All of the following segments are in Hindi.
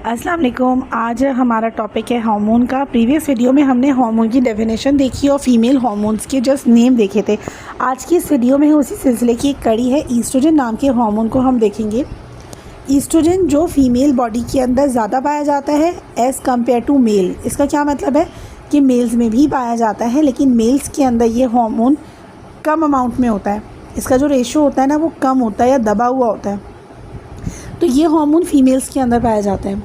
अस्सलाम वालेकुम। आज हमारा टॉपिक है हार्मोन का। प्रीवियस वीडियो में हमने हार्मोन की डेफिनेशन देखी और फीमेल हार्मोन्स के जस्ट नेम देखे थे। आज की इस वीडियो में उसी सिलसिले की एक कड़ी है। ईस्ट्रोजन नाम के हार्मोन को हम देखेंगे। ईस्ट्रोजन जो फीमेल बॉडी के अंदर ज़्यादा पाया जाता है एज़ कम्पेयर टू मेल। इसका क्या मतलब है कि मेल्स में भी पाया जाता है, लेकिन मेल्स के अंदर ये हार्मोन कम अमाउंट में होता है। इसका जो रेशो होता है ना, वो कम होता है या दबा हुआ होता है। तो ये हार्मोन फीमेल्स के अंदर पाया जाता है।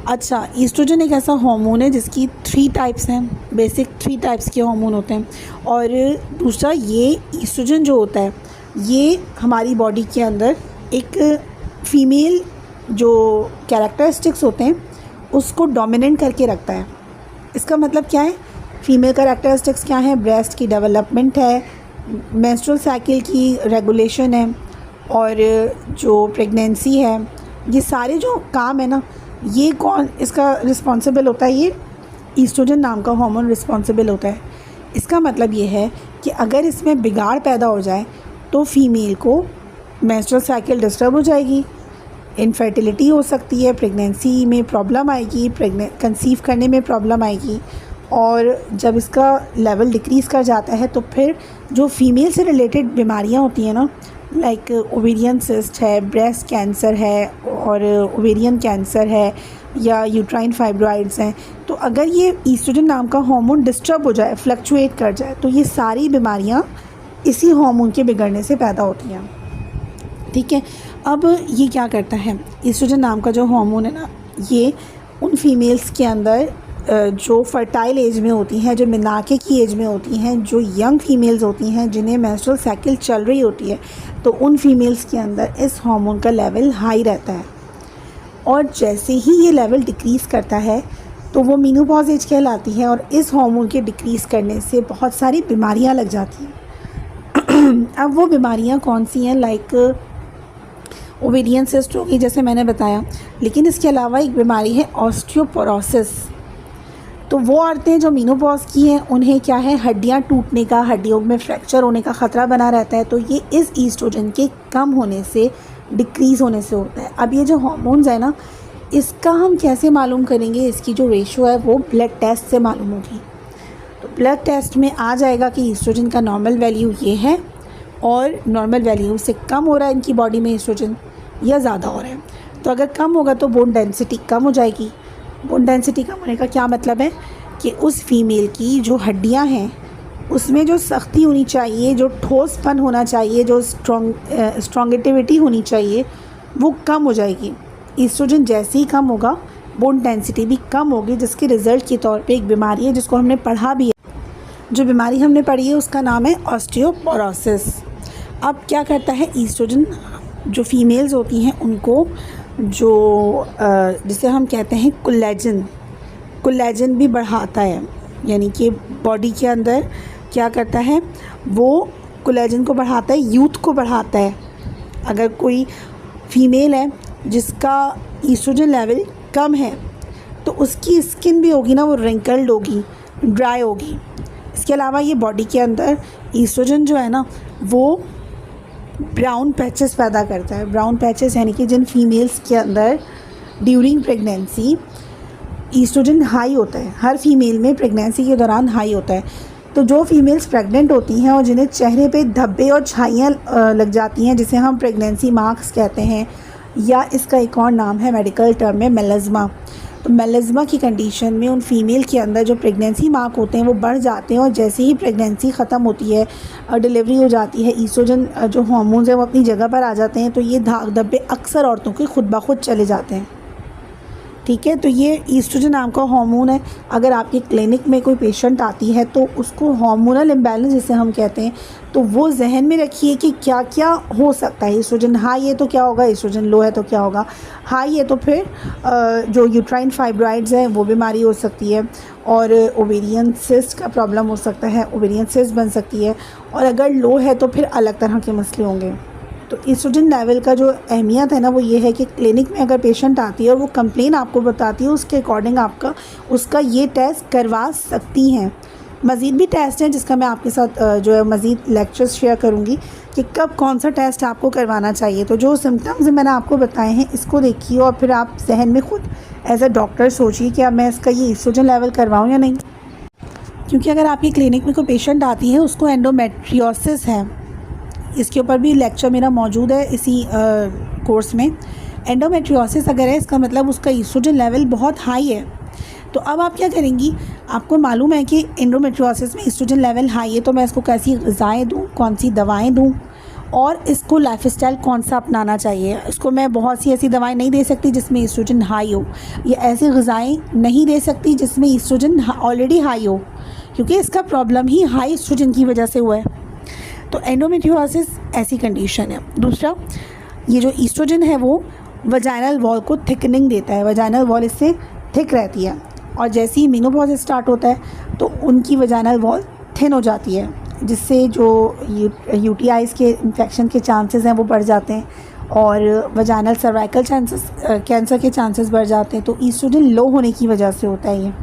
अच्छा, ईस्ट्रोजन एक ऐसा हार्मोन है जिसकी 3 टाइप्स हैं, बेसिक 3 टाइप्स के हार्मोन होते हैं। और दूसरा, ये ईस्ट्रोजन जो होता है ये हमारी बॉडी के अंदर एक फ़ीमेल जो कैरेक्टरिस्टिक्स होते हैं उसको डोमिनेंट करके रखता है। इसका मतलब क्या है? फ़ीमेल कैरेक्टरिस्टिक्स क्या है? ब्रेस्ट की डेवलपमेंट है, मेंस्ट्रुअल साइकिल की रेगुलेशन है, और जो प्रेगनेंसी है, ये सारे जो काम है ना, ये कौन इसका रिस्पॉन्सिबल होता है? ये ईस्ट्रोजन नाम का हार्मोन रिस्पॉन्सिबल होता है। इसका मतलब ये है कि अगर इसमें बिगाड़ पैदा हो जाए तो फीमेल को मेंस्ट्रुअल साइकिल डिस्टर्ब हो जाएगी, इनफर्टिलिटी हो सकती है, प्रेगनेंसी में प्रॉब्लम आएगी, कंसीव करने में प्रॉब्लम आएगी। और जब इसका लेवल डिक्रीज़ कर जाता है तो फिर जो फीमेल से रिलेटेड बीमारियां होती हैं ना, लाइक ओवेरियन सिस्ट है, ब्रेस्ट कैंसर है, और ओवेरियन कैंसर है, या यूट्राइन फाइब्रॉइड्स हैं, तो अगर ये ईस्ट्रोजन नाम का हार्मोन डिस्टर्ब हो जाए, फ्लक्चुएट कर जाए, तो ये सारी बीमारियां इसी हार्मोन के बिगड़ने से पैदा होती हैं। ठीक है। अब ये क्या करता है? ईस्ट्रोजन नाम का जो हार्मोन है ना, ये उन फीमेल्स के अंदर जो फर्टाइल एज में होती हैं, जो मिनाके की एज में होती हैं, जो यंग फीमेल्स होती हैं, जिन्हें मेंस्ट्रुअल साइकिल चल रही होती है, तो उन फीमेल्स के अंदर इस हार्मोन का लेवल हाई रहता है। और जैसे ही ये लेवल डिक्रीज़ करता है तो वो मेनोपॉज एज कहलाती है, और इस हार्मोन के डिक्रीज़ करने से बहुत सारी बीमारियां लग जाती हैं। अब वो बीमारियां कौन सी हैं? लाइक ओवेरियन सिस्ट होगी, जैसे मैंने बताया, लेकिन इसके अलावा एक बीमारी है ऑस्टियोपोरोसिस। तो वो औरतें जो मेनोपॉज की हैं, उन्हें क्या है, हड्डियां टूटने का, हड्डियों में फ्रैक्चर होने का ख़तरा बना रहता है। तो ये इस ईस्ट्रोजन के कम होने से, डिक्रीज़ होने से होता है। अब ये जो हार्मोन्स है ना, इसका हम कैसे मालूम करेंगे? इसकी जो रेशो है वो ब्लड टेस्ट से मालूम होगी। तो ब्लड टेस्ट में आ जाएगा कि ईस्ट्रोजन का नॉर्मल वैल्यू ये है, और नॉर्मल वैल्यू से कम हो रहा है इनकी बॉडी में ईस्ट्रोजन, या ज़्यादा हो रहा है। तो अगर कम होगा तो बोन डेंसिटी कम हो जाएगी। बोन डेंसिटी कम होने का क्या मतलब है? कि उस फीमेल की जो हड्डियां हैं उसमें जो सख्ती होनी चाहिए, जो ठोसपन होना चाहिए, जो स्ट्रॉन्गिटिविटी होनी चाहिए, वो कम हो जाएगी। ईस्ट्रोजन जैसे ही कम होगा, बोन डेंसिटी भी कम होगी, जिसके रिज़ल्ट के तौर पे एक बीमारी है जिसको हमने पढ़ा भी है। जो बीमारी हमने पढ़ी है उसका नाम है ऑस्टियोपोरोसिस। अब क्या करता है ईस्ट्रोजन? जो फीमेल्स होती हैं उनको जो जिसे हम कहते हैं कोलेजन भी बढ़ाता है। यानी कि बॉडी के अंदर क्या करता है, वो कोलेजन को बढ़ाता है, यूथ को बढ़ाता है। अगर कोई फीमेल है जिसका ईस्ट्रोजन लेवल कम है तो उसकी स्किन भी होगी ना, वो रिंकल्ड होगी, ड्राई होगी। इसके अलावा ये बॉडी के अंदर ईस्ट्रोजन जो है ना, वो ब्राउन पैचेस पैदा करता है। ब्राउन पैचेस यानी कि जिन फीमेल्स के अंदर ड्यूरिंग प्रेगनेंसी ईस्ट्रोजन हाई होता है, हर फीमेल में प्रेगनेंसी के दौरान हाई होता है। तो जो फीमेल्स प्रेग्नेंट होती हैं और जिन्हें चेहरे पे धब्बे और छाइयाँ लग जाती हैं, जिसे हम प्रेगनेंसी मार्क्स कहते हैं, या इसका एक और नाम है मेडिकल टर्म में मेलास्मा। तो मेलास्मा की कंडीशन में उन फीमेल के अंदर जो प्रेगनेंसी मार्क होते हैं वो बढ़ जाते हैं, और जैसे ही प्रेगनेंसी ख़त्म होती है और डिलीवरी हो जाती है, ईस्ट्रोजन जो हार्मोन्स हैं वो अपनी जगह पर आ जाते हैं। तो ये दाग धब्बे अक्सर औरतों के खुद ब खुद चले जाते हैं। ठीक है। तो ये ईस्ट्रोजन नाम का हार्मोन है। अगर आपके क्लिनिक में कोई पेशेंट आती है तो उसको हार्मोनल इम्बैलेंस जिसे हम कहते हैं, तो वो जहन में रखिए कि क्या क्या हो सकता है। ईस्ट्रोजन हाई है तो क्या होगा, ईस्ट्रोजन लो है तो क्या होगा। हाई है तो फिर जो यूट्राइन फाइब्रॉइड्स हैं वो बीमारी हो सकती है, और ओवेरियन सिस्ट का प्रॉब्लम हो सकता है, ओवेरियन सिस्ट बन सकती है। और अगर लो है तो फिर अलग तरह के मसले होंगे। तो ईस्ट्रोजन लेवल का जो अहमियत है ना, वो ये है कि क्लिनिक में अगर पेशेंट आती है और वो कंप्लेन आपको बताती है, उसके अकॉर्डिंग आपका उसका ये टेस्ट करवा सकती हैं। मज़ीद भी टेस्ट हैं जिसका मैं आपके साथ जो है मज़ीद लेक्चर्स शेयर करूँगी कि कब कौन सा टेस्ट आपको करवाना चाहिए। तो जो सिम्टम्स मैंने आपको बताए हैं इसको देखिए और फिर आप जहन में ख़ुद एज अ डॉक्टर सोचिए कि अब मैं इसका ये ईस्ट्रोजन लेवल करवाऊँ या नहीं। क्योंकि अगर आपकी क्लिनिक में कोई पेशेंट आती है उसको एंडोमेट्रियोसिस है, इसके ऊपर भी लेक्चर मेरा मौजूद है इसी कोर्स में। एंडोमेट्रियोसिस अगर है इसका मतलब उसका ईस्ट्रोजन लेवल बहुत हाई है। तो अब आप क्या करेंगी, आपको मालूम है कि एंडोमेट्रियोसिस में ईस्ट्रोजन लेवल हाई है, तो मैं इसको कैसी ग़िज़ाएँ दूँ, कौन सी दवाएं दूँ और इसको लाइफस्टाइल कौन सा अपनाना चाहिए। इसको मैं बहुत सी ऐसी दवाएं नहीं दे सकती जिसमें ईस्ट्रोजन हाई हो, या ऐसी ग़िज़ाएँ नहीं दे सकती जिसमें ईस्ट्रोजन ऑलरेडी हाई हो, क्योंकि इसका प्रॉब्लम ही हाई ईस्ट्रोजन की वजह से हुआ है। तो एंडोमेट्रियोसिस ऐसी कंडीशन है। दूसरा, ये जो ईस्ट्रोजन है वो वजाइनल वॉल को थिकनिंग देता है, वजाइनल वॉल इससे थिक रहती है और जैसे ही मेनोपॉज स्टार्ट होता है तो उनकी वजाइनल वॉल थिन हो जाती है, जिससे जो यूटीआईज़ के इन्फेक्शन के चांसेस हैं वो बढ़ जाते हैं और वजाइनल सर्वाइकल कैंसर के चांसेस बढ़ जाते हैं। तो ईस्ट्रोजन लो होने की वजह से होता है ये।